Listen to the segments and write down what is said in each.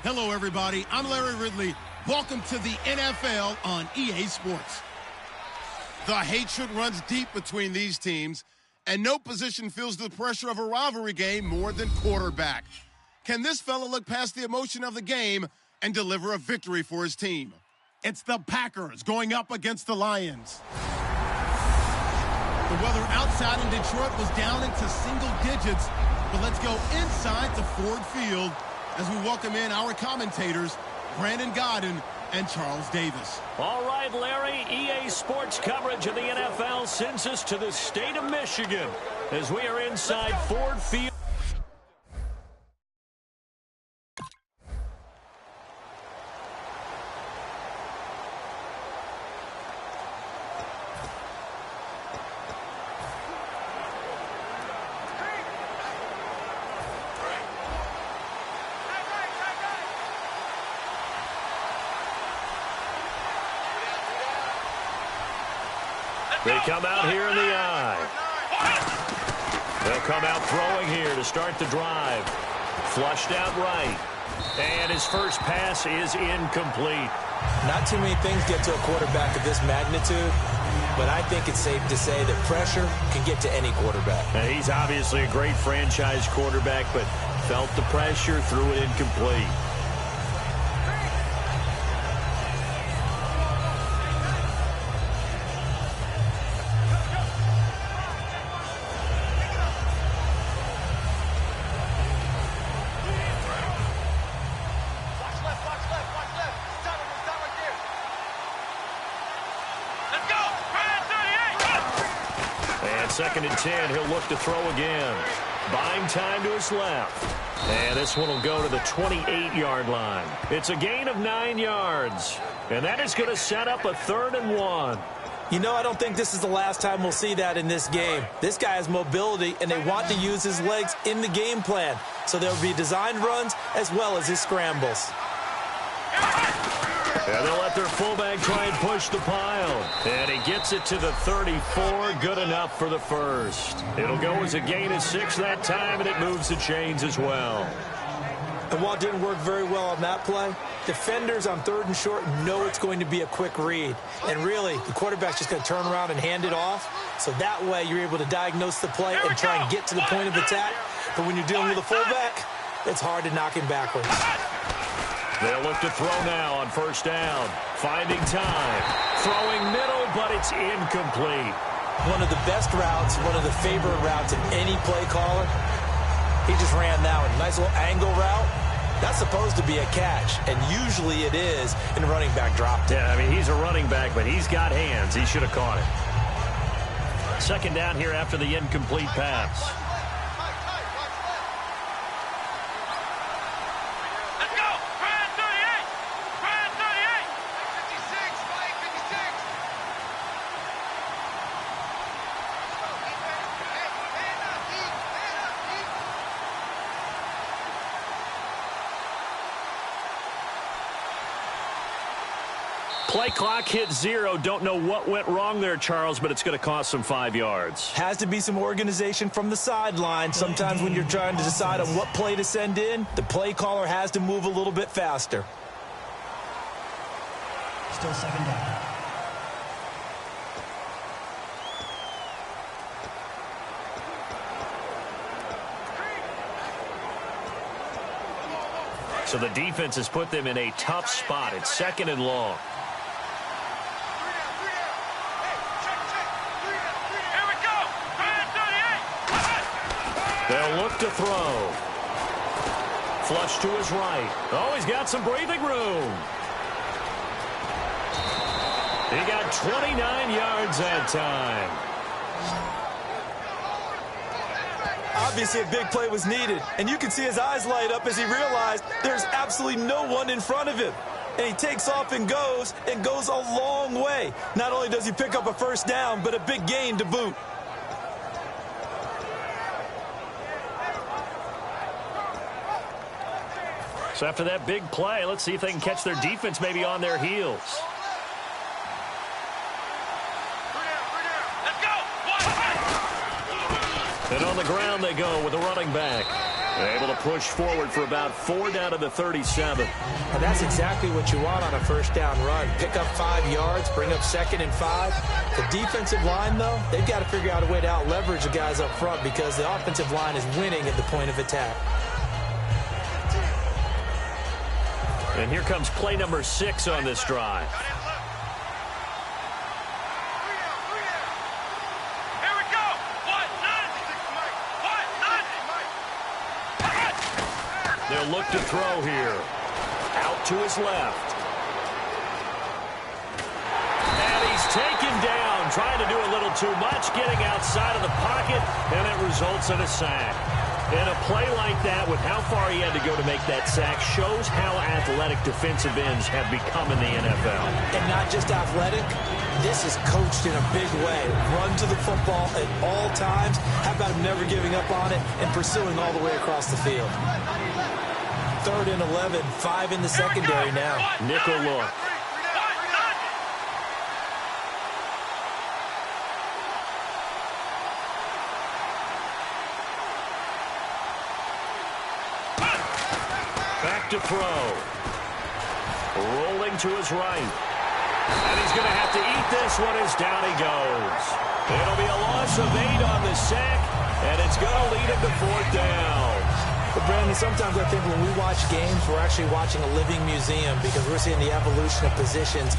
Hello, everybody. I'm Larry Ridley. Welcome to the NFL on EA Sports. The hatred runs deep between these teams, and no position feels the pressure of a rivalry game more than quarterback. Can this fella look past the emotion of the game and deliver a victory for his team? It's the Packers going up against the Lions. The weather outside in Detroit was down into single digits, but let's go inside to Ford Field as we welcome in our commentators, Brandon Godden and Charles Davis. All right, Larry, EA Sports coverage of the NFL sends us to the state of Michigan as we are inside Ford Field. They come out here in the eye. They'll come out throwing here to start the drive. Flushed out right. And his first pass is incomplete. Not too many things get to a quarterback of this magnitude, but I think it's safe to say that pressure can get to any quarterback. And he's obviously a great franchise quarterback, but felt the pressure, threw it incomplete. Second and 10, he'll look to throw again. Buying time to his left. And this one will go to the 28-yard line. It's a gain of 9 yards. And that is going to set up a 3rd and 1. You know, I don't think this is the last time we'll see that in this game. This guy has mobility, and they want to use his legs in the game plan. So there will be designed runs as well as his scrambles. And they'll let their fullback try and push the pile. And he gets it to the 34. Good enough for the first. It'll go as a gain of 6 that time, and it moves the chains as well. And while it didn't work very well on that play, defenders on 3rd and short know it's going to be a quick read. And really, the quarterback's just going to turn around and hand it off. So that way, you're able to diagnose the play and try and get to the point of attack. But when you're dealing with a fullback, it's hard to knock him backwards. They'll look to throw now on 1st down. Finding time. Throwing middle, but it's incomplete. One of the best routes, one of the favorite routes of any play caller. He just ran that one. Nice little angle route. That's supposed to be a catch, and usually it is in running back drop. Yeah, I mean, he's a running back, but he's got hands. He should have caught it. 2nd down here after the incomplete pass. Play clock hit 0. Don't know what went wrong there, Charles, but it's going to cost them 5 yards. Has to be some organization from the sideline. Sometimes when you're trying to decide on what play to send in, the play caller has to move a little bit faster. Still 2nd down. So the defense has put them in a tough spot. It's 2nd and long. They'll look to throw. Flush to his right. Oh, he's got some breathing room. He got 29 yards that time. Obviously, a big play was needed, and you can see his eyes light up as he realized there's absolutely no one in front of him. And he takes off and goes a long way. Not only does he pick up a 1st down, but a big gain to boot. So after that big play, let's see if they can catch their defense maybe on their heels. And on the ground they go with a running back. Able to push forward for about 4 down to the 37. And that's exactly what you want on a first down run. Pick up 5 yards, bring up 2nd and 5. The defensive line, though, they've got to figure out a way to out-leverage the guys up front because the offensive line is winning at the point of attack. And here comes play number 6 on this drive. They'll look to throw here. Out to his left. And he's taken down, trying to do a little too much, getting outside of the pocket, and it results in a sack. And a play like that, with how far he had to go to make that sack, shows how athletic defensive ends have become in the NFL. And not just athletic, this is coached in a big way. Run to the football at all times. How about him never giving up on it and pursuing all the way across the field? 3rd and 11, 5 in the secondary now. Nickel look. Back to throw. Rolling to his right. And he's going to have to eat this one as down he goes. It'll be a loss of 8 on the sack, and it's going to lead him to 4th down. But, Brandon, sometimes I think when we watch games, we're actually watching a living museum because we're seeing the evolution of positions.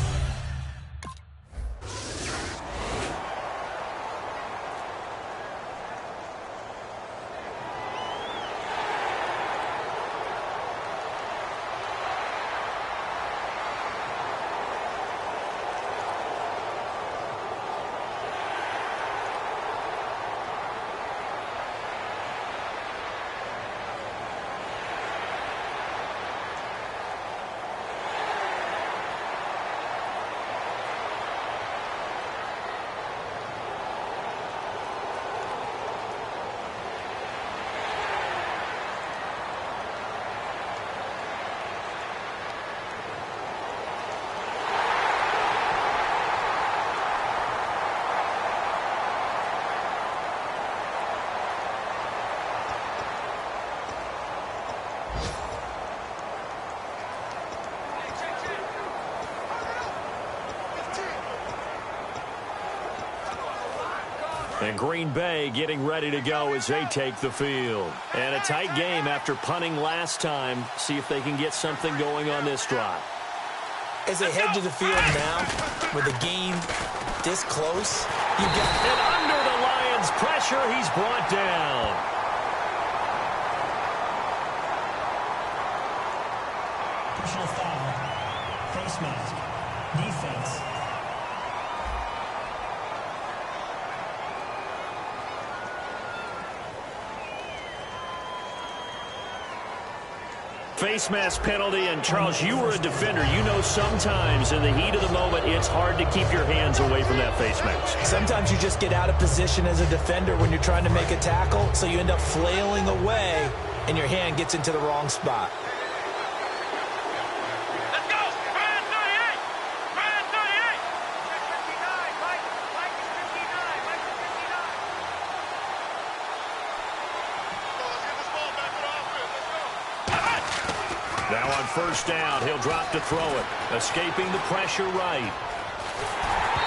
And Green Bay getting ready to go as they take the field. And a tight game after punting last time. See if they can get something going on this drive. As they head to the field now, with the game this close, you got... And under the Lions' pressure, he's brought down. Personal foul. Face mask. Defense. Face mask penalty, and Charles, you were a defender. You know sometimes in the heat of the moment, it's hard to keep your hands away from that face mask. Sometimes you just get out of position as a defender when you're trying to make a tackle, so you end up flailing away, and your hand gets into the wrong spot. Let's go! Brand 38! Brand 38! Mike is 59. Mike is 59. Let's get this ball back to the offense. Let's go. Now on first down, he'll drop to throw it. Escaping the pressure right.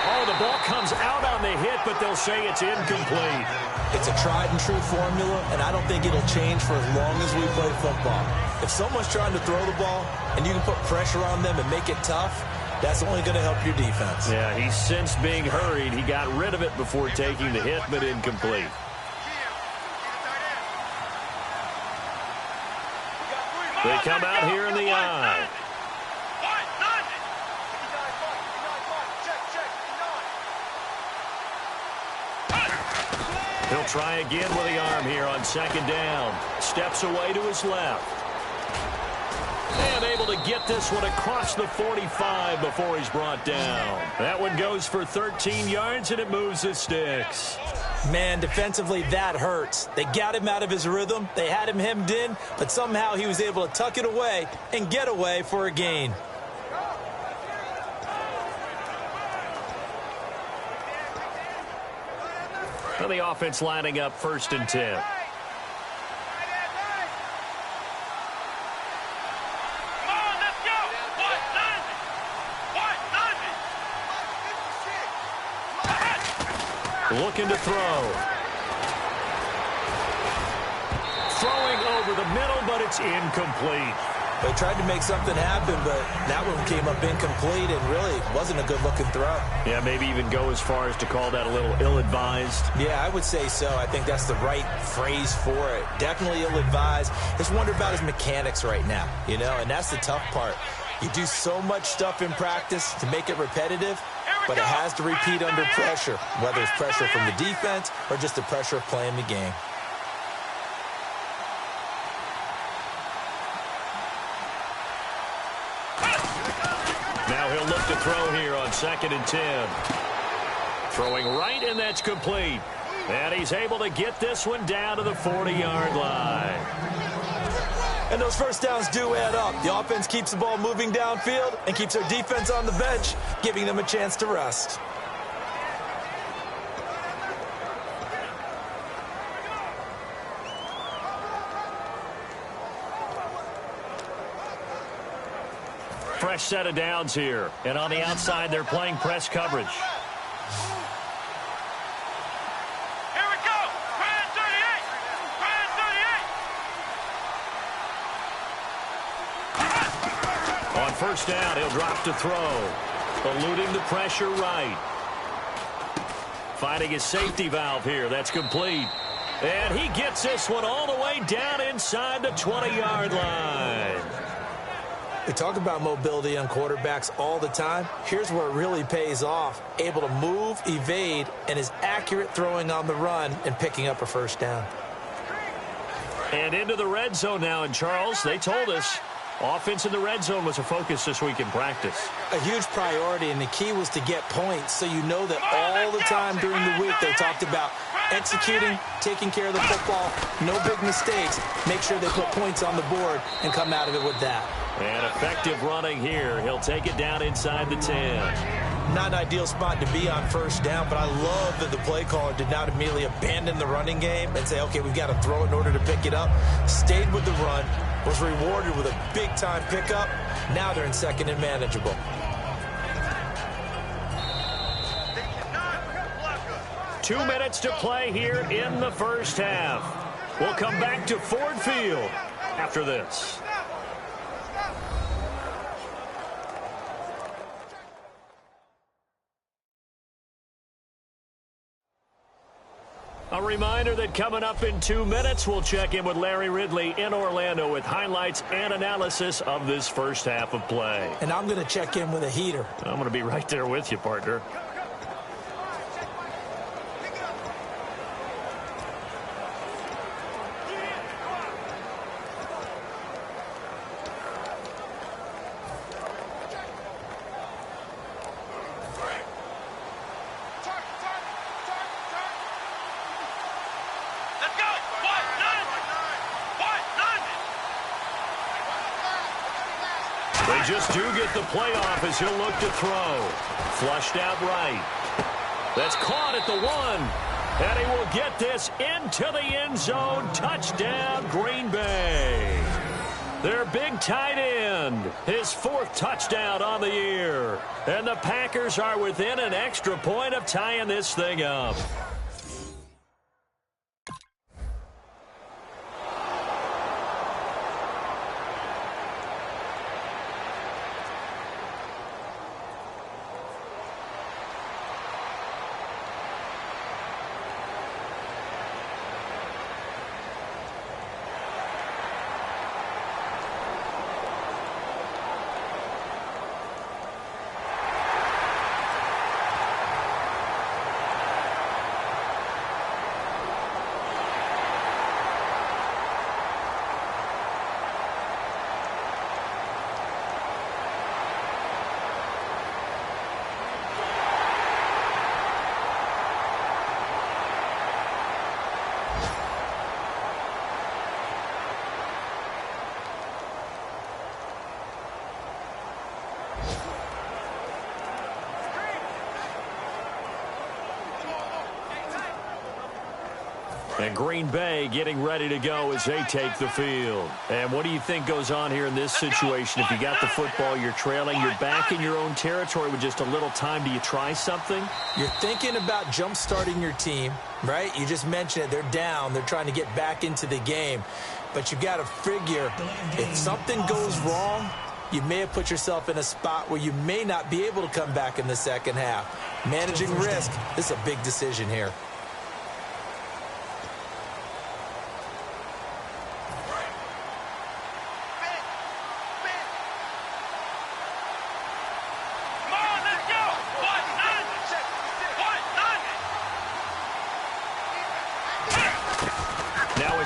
Oh, the ball comes out on the hit, but they'll say it's incomplete. It's a tried-and-true formula, and I don't think it'll change for as long as we play football. If someone's trying to throw the ball, and you can put pressure on them and make it tough, that's only going to help your defense. Yeah, he's since being hurried. He got rid of it before taking the hit, but incomplete. They come out here in the eye. He'll try again with the arm here on second down. Steps away to his left. And able to get this one across the 45 before he's brought down. That one goes for 13 yards, and it moves the sticks. Man, defensively, that hurts. They got him out of his rhythm. They had him hemmed in, but somehow he was able to tuck it away and get away for a gain. Well, the offense lining up 1st and 10. Looking to throw. Throwing over the middle, but it's incomplete. They tried to make something happen, but that one came up incomplete and really wasn't a good-looking throw. Yeah, maybe even go as far as to call that a little ill-advised. Yeah, I would say so. I think that's the right phrase for it. Definitely ill-advised. Just wonder about his mechanics right now, you know, and that's the tough part. You do so much stuff in practice to make it repetitive, but it has to repeat under pressure, whether it's pressure from the defense or just the pressure of playing the game. Now he'll look to throw here on 2nd and 10. Throwing right, and that's complete. And he's able to get this one down to the 40-yard line. And those first downs do add up. The offense keeps the ball moving downfield and keeps their defense on the bench, giving them a chance to rest. Fresh set of downs here. And on the outside, they're playing press coverage. Here we go. Brand 38. Brand 38. On first down, he'll drop to throw. Eluding the pressure right. Finding his safety valve here. That's complete. And he gets this one all the way down inside the 20-yard line. We talk about mobility on quarterbacks all the time. Here's where it really pays off. Able to move, evade, and is accurate throwing on the run and picking up a first down. And into the red zone now. And Charles, they told us offense in the red zone was a focus this week in practice. A huge priority, and the key was to get points. So you know that all the time during the week they talked about executing, taking care of the football, no big mistakes. Make sure they put points on the board and come out of it with that. And effective running here. He'll take it down inside the 10. Not an ideal spot to be on first down, but I love that the play caller did not immediately abandon the running game and say, okay, we've got to throw it in order to pick it up. Stayed with the run, was rewarded with a big-time pickup. Now they're in 2nd and manageable. Two minutes to play here in the first half. We'll come back to Ford Field after this. A reminder that coming up in 2 minutes, we'll check in with Larry Ridley in Orlando with highlights and analysis of this first half of play. And I'm going to check in with a heater. I'm going to be right there with you, partner. Just do get the playoff as he'll look to throw. Flushed out right. That's caught at the 1. And he will get this into the end zone. Touchdown, Green Bay. Their big tight end. His 4th touchdown on the year. And the Packers are within an extra point of tying this thing up. And Green Bay getting ready to go as they take the field. And what do you think goes on here in this situation? If you got the football, you're trailing, you're back in your own territory with just a little time. Do you try something? You're thinking about jump-starting your team, right? You just mentioned it. They're down. They're trying to get back into the game. But you got to figure if something goes wrong, you may have put yourself in a spot where you may not be able to come back in the second half. Managing risk, this is a big decision here.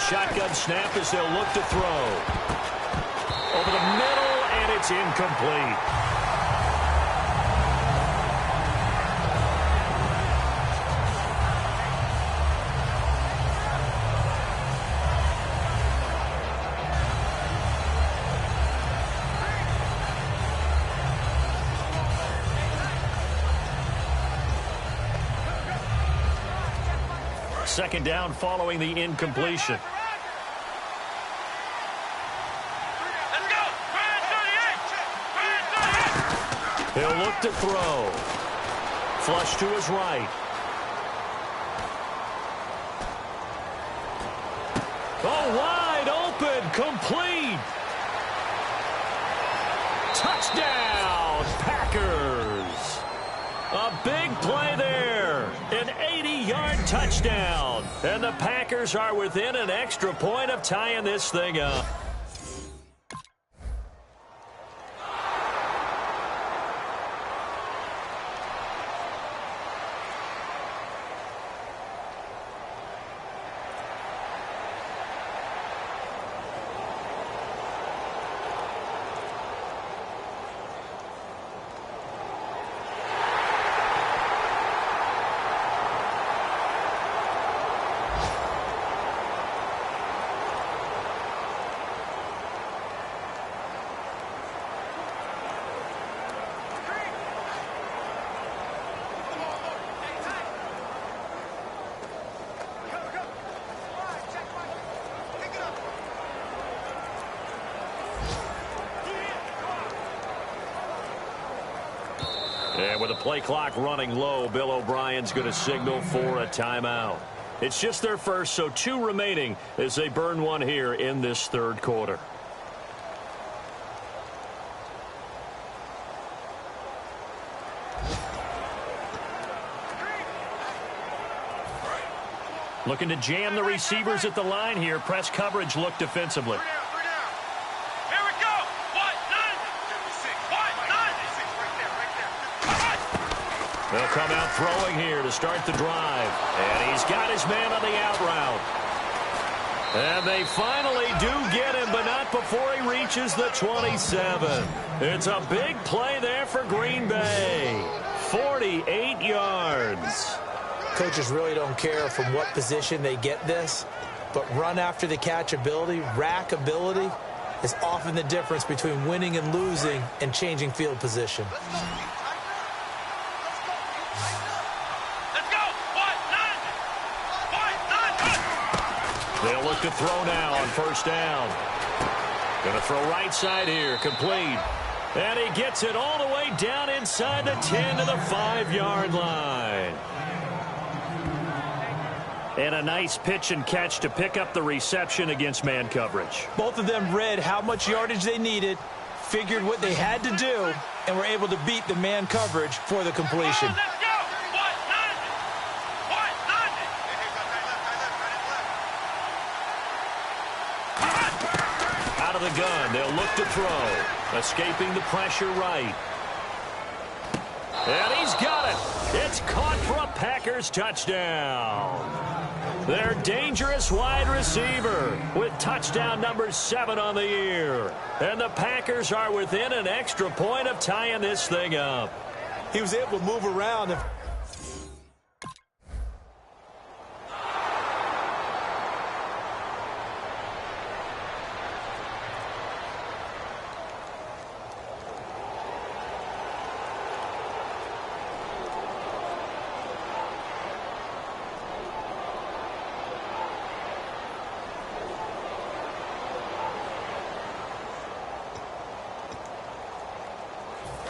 Shotgun snap as they'll look to throw. Over the middle, and it's incomplete. Second down following the incompletion. He'll look to throw. Flush to his right. Oh, wide open. Complete. Touchdown, Packers. A big play there. An 80-yard touchdown. And the Packers are within an extra point of tying this thing up. And with the play clock running low, Bill O'Brien's going to signal for a timeout. It's just their first, so 2 remaining as they burn one here in this third quarter. Looking to jam the receivers at the line here. Press coverage look defensively. They'll come out throwing here to start the drive. And he's got his man on the out route. And they finally do get him, but not before he reaches the 27. It's a big play there for Green Bay. 48 yards. Coaches really don't care from what position they get this, but run after the catch ability, rack ability, is often the difference between winning and losing and changing field position. They'll look to throw now on first down. Going to throw right side here, complete. And he gets it all the way down inside the 10 to the 5-yard line. And a nice pitch and catch to pick up the reception against man coverage. Both of them read how much yardage they needed, figured what they had to do, and were able to beat the man coverage for the completion. Out of the gun, they'll look to throw. Escaping the pressure right. And he's got it. It's caught for a Packers touchdown. Their dangerous wide receiver with touchdown number 7 on the year. And the Packers are within an extra point of tying this thing up. He was able to move around.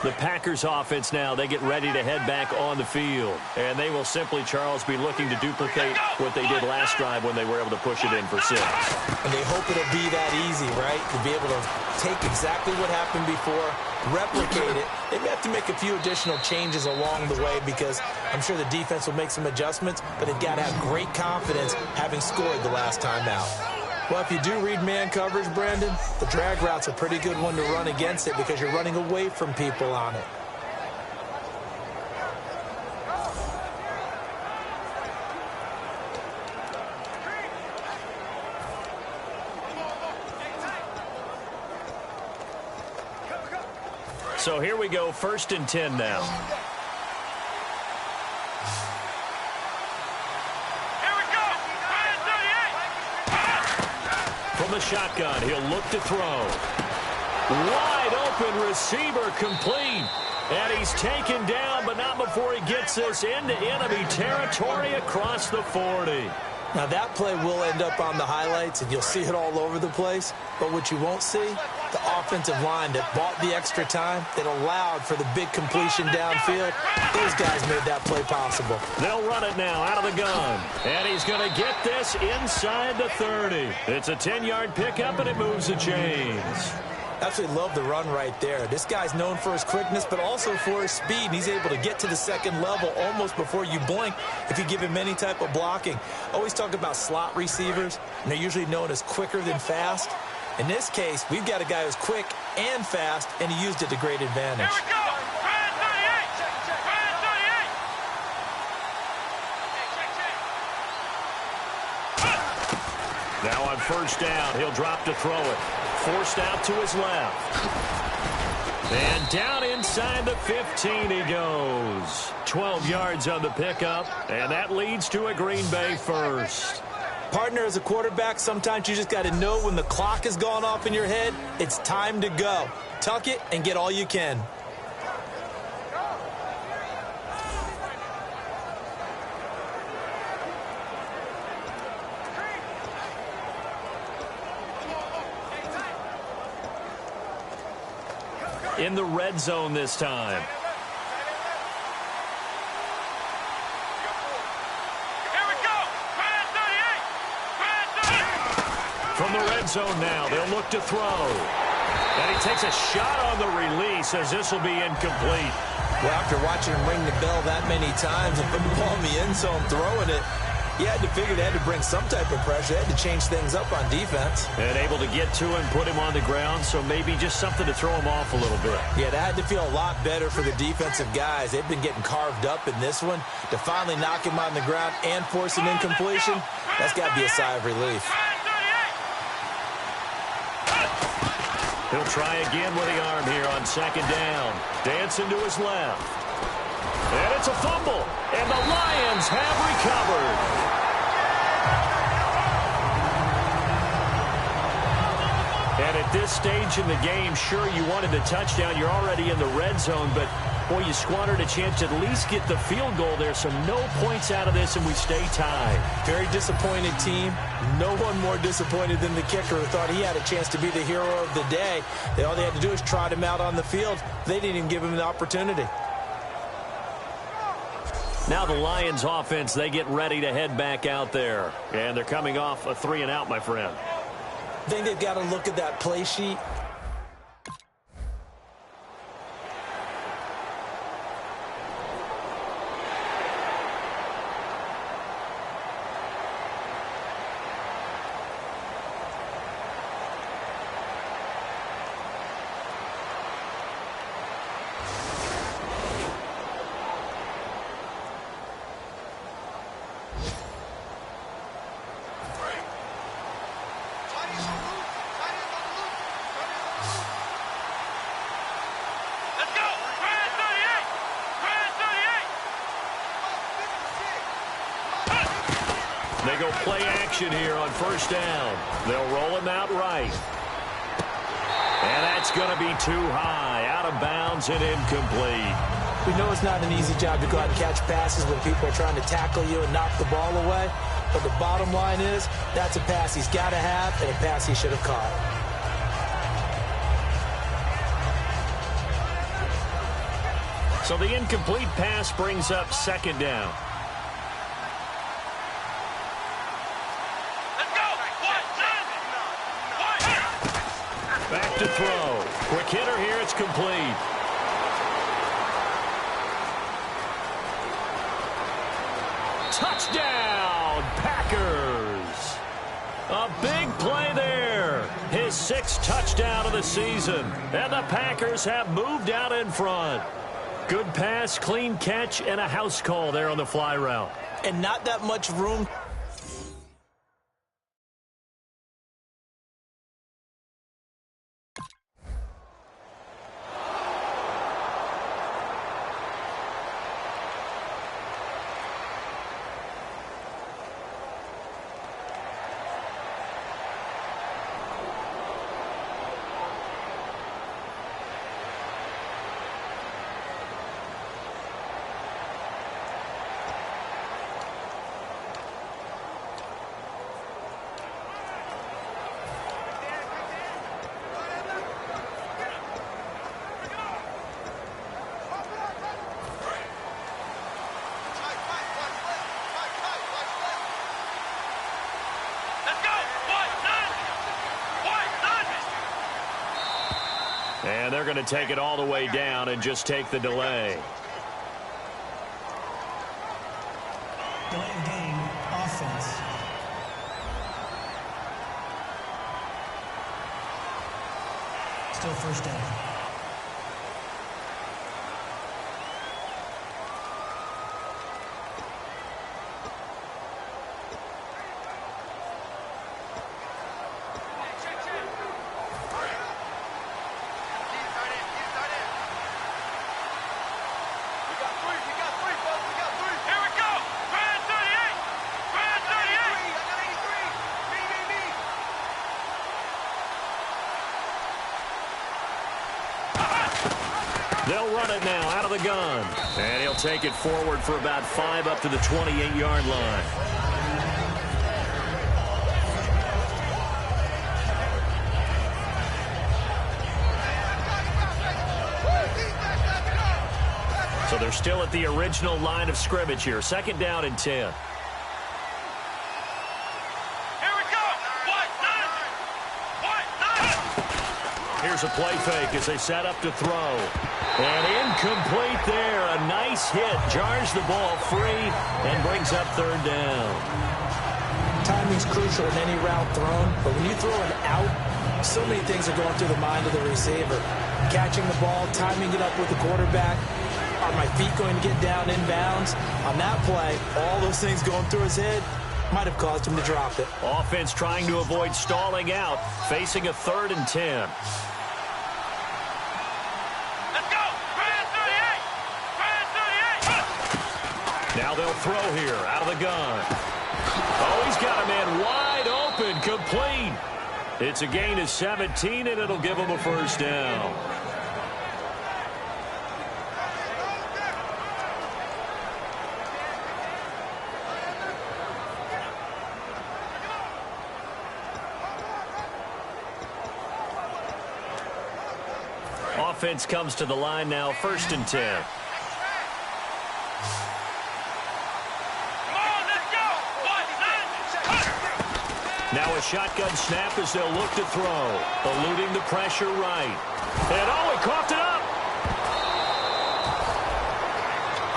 The Packers offense now, they get ready to head back on the field. And they will simply, Charles, be looking to duplicate what they did last drive when they were able to push it in for 6. And they hope it'll be that easy, right? To be able to take exactly what happened before, replicate it. They may have to make a few additional changes along the way because I'm sure the defense will make some adjustments, but they've got to have great confidence having scored the last time out. Well, if you do read man coverage, Brandon, the drag route's a pretty good one to run against it because you're running away from people on it. So here we go, 1st and 10 now. From the shotgun, he'll look to throw. Wide open receiver complete. And he's taken down, but not before he gets this into enemy territory across the 40. Now that play will end up on the highlights, and you'll see it all over the place. But what you won't see, the offensive line that bought the extra time, that allowed for the big completion downfield. Those guys made that play possible. They'll run it now out of the gun. And he's going to get this inside the 30. It's a 10-yard pickup, and it moves the chains. Absolutely love the run right there. This guy's known for his quickness, but also for his speed. And he's able to get to the second level almost before you blink if you give him any type of blocking. Always talk about slot receivers, and they're usually known as quicker than fast. In this case, we've got a guy who's quick and fast, and he used it to great advantage. Here we go. Brand 38. Now on 1st down, he'll drop to throw it. Forced out to his left. And down inside the 15 he goes. 12 yards on the pickup, and that leads to a Green Bay 1st. Partner, as a quarterback, sometimes you just got to know when the clock has gone off in your head, it's time to go. Tuck it and get all you can. In the red zone this time. Here we go. Brand 38. From the red zone now, they'll look to throw. And he takes a shot on the release as this will be incomplete. Well, after watching him ring the bell that many times and put the ball in the end zone throwing it, you had to figure they had to bring some type of pressure. They had to change things up on defense. And able to get to him, put him on the ground, so maybe just something to throw him off a little bit. Yeah, that had to feel a lot better for the defensive guys. They've been getting carved up in this one. To finally knock him on the ground and force an incompletion, that's got to be a sigh of relief. He'll try again with the arm here on 2nd down. Dancing to his left. And it's a fumble. And the Lions have recovered. And at this stage in the game, sure, you wanted the touchdown. You're already in the red zone, but, boy, you squandered a chance to at least get the field goal there. So no points out of this, and we stay tied. Very disappointed team. No one more disappointed than the kicker who thought he had a chance to be the hero of the day. All they had to do was trot him out on the field. They didn't even give him the opportunity. Now the Lions offense, they get ready to head back out there. And they're coming off a 3-and-out, my friend. I think they've got to look at that play sheet. They go play action here on 1st down. They'll roll him out right. And that's going to be too high, out of bounds and incomplete. We know it's not an easy job to go out and catch passes when people are trying to tackle you and knock the ball away. But the bottom line is, that's a pass he's got to have and a pass he should have caught. So the incomplete pass brings up second down. Let's go. Back to throw. Quick hitter here. It's complete. Touchdown, Packers. A big play there. His 6th touchdown of the season. And the Packers have moved out in front. Good pass, clean catch, and a house call there on the fly route. And not that much room. And they're going to take it all the way down and just take the delay. Delay of game, offense. Still first down. They'll run it now out of the gun. And he'll take it forward for about 5 up to the 28-yard line. So they're still at the original line of scrimmage here. 2nd down and 10. Here's a play fake as they set up to throw. And incomplete there. A nice hit. Jars the ball free and brings up 3rd down. Timing's crucial in any route thrown, but when you throw an out, so many things are going through the mind of the receiver. Catching the ball, timing it up with the quarterback. Are my feet going to get down inbounds? On that play, all those things going through his head might have caused him to drop it. Offense trying to avoid stalling out, facing a 3rd and 10. Now they'll throw here out of the gun. Oh, he's got a man wide open, complete. It's a gain of 17, and it'll give him a 1st down. Offense comes to the line now, 1st and 10. Now a shotgun snap as they'll look to throw. Eluding the pressure right. And oh, he coughed it up.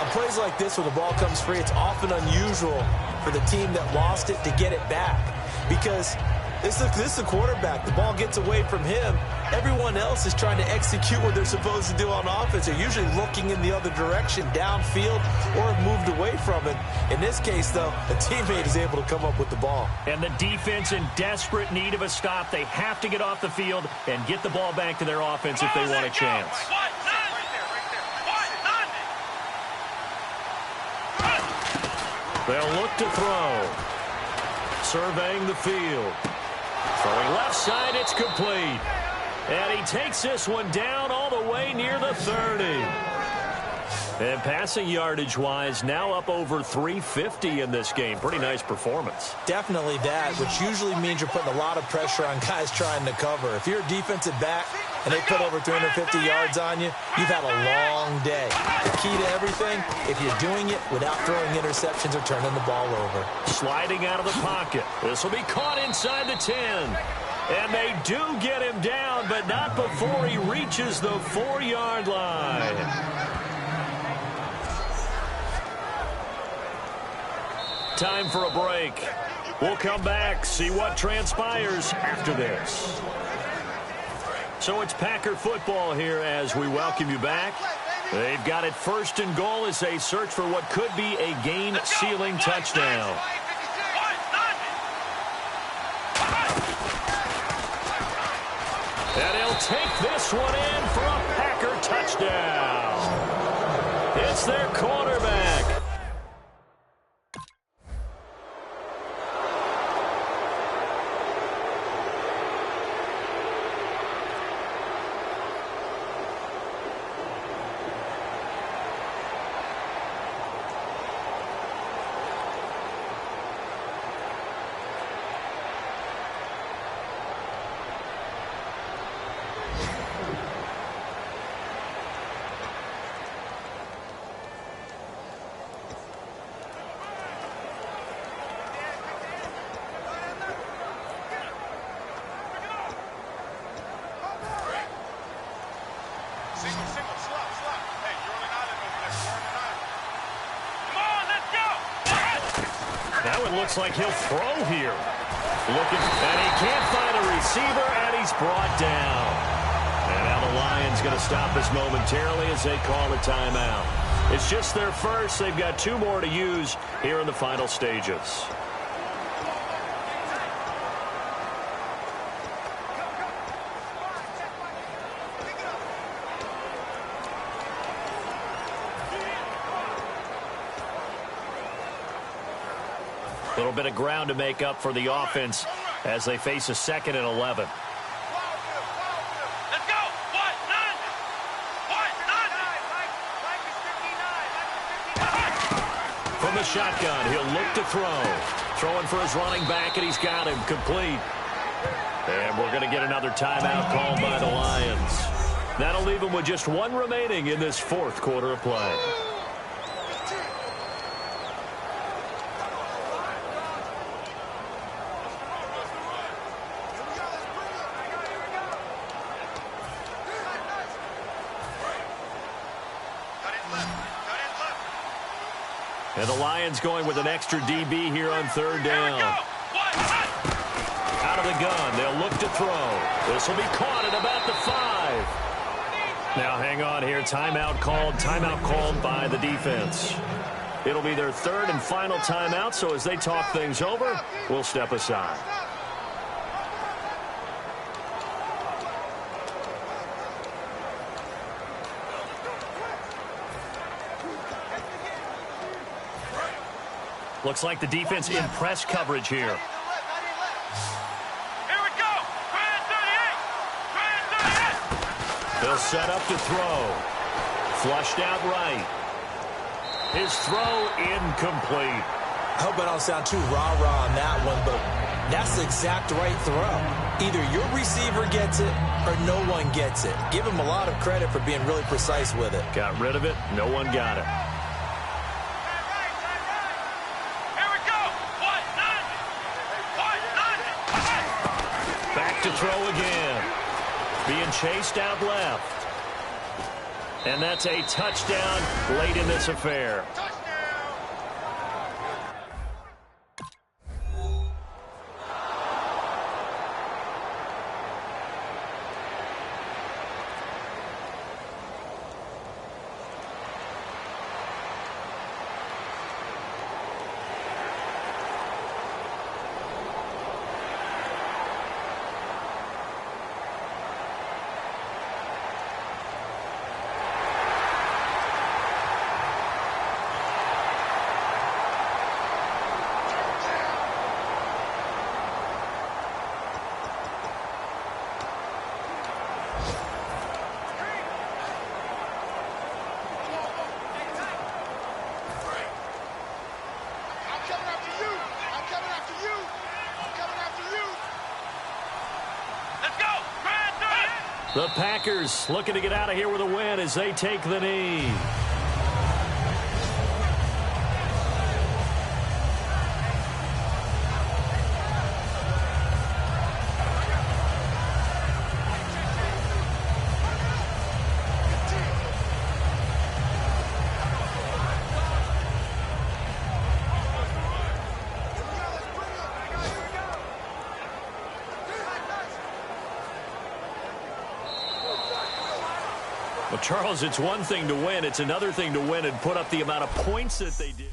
On plays like this where the ball comes free, it's often unusual for the team that lost it to get it back. Because this is the quarterback. The ball gets away from him. Everyone else is trying to execute what they're supposed to do on offense. They're usually looking in the other direction, downfield, or have moved away from it. In this case, though, a teammate is able to come up with the ball. And the defense in desperate need of a stop. They have to get off the field and get the ball back to their offense if they want a chance. They'll look to throw. Surveying the field. Throwing left side, it's complete. And he takes this one down all the way near the 30. And passing yardage-wise, now up over 350 in this game. Pretty nice performance. Definitely that, which usually means you're putting a lot of pressure on guys trying to cover. If you're a defensive back and they put over 350 yards on you, you've had a long day. The key to everything, if you're doing it without throwing interceptions or turning the ball over. Sliding out of the pocket. This will be caught inside the 10. And they do get him down, but not before he reaches the 4-yard line. Time for a break. We'll come back, see what transpires after this. So it's Packer football here as we welcome you back. They've got it first and goal as they search for what could be a game-sealing touchdown. And he'll take this one in for a Packer touchdown. It's their quarterback. Looks like he'll throw here. And he can't find a receiver, and he's brought down. And now the Lions going to stop this momentarily as they call a timeout. It's just their first. They've got 2 more to use here in the final stages. A little bit of ground to make up for the offense as they face a 2nd and 11. Let's go. What? None. From the shotgun, he'll look to throw. Throwing for his running back, and he's got him complete. And we're going to get another timeout called by the Lions. That'll leave him with just 1 remaining in this 4th quarter of play. And the Lions going with an extra DB here on 3rd down. Out of the gun, they'll look to throw. This will be caught at about the 5. Now hang on here, timeout called by the defense. It'll be their 3rd and final timeout, so as they talk things over, we'll step aside. Looks like the defense in press coverage here. Here we go. Grand 38. They'll set up to throw. Flushed out right. His throw incomplete. I hope I don't sound too rah-rah on that one, but that's the exact right throw. Either your receiver gets it or no one gets it. Give him a lot of credit for being really precise with it. Got rid of it. No one got it. To throw again. Being chased out left. And that's a touchdown late in this affair. The Packers looking to get out of here with a win as they take the knee. Well, Charles, it's one thing to win. It's another thing to win and put up the amount of points that they did.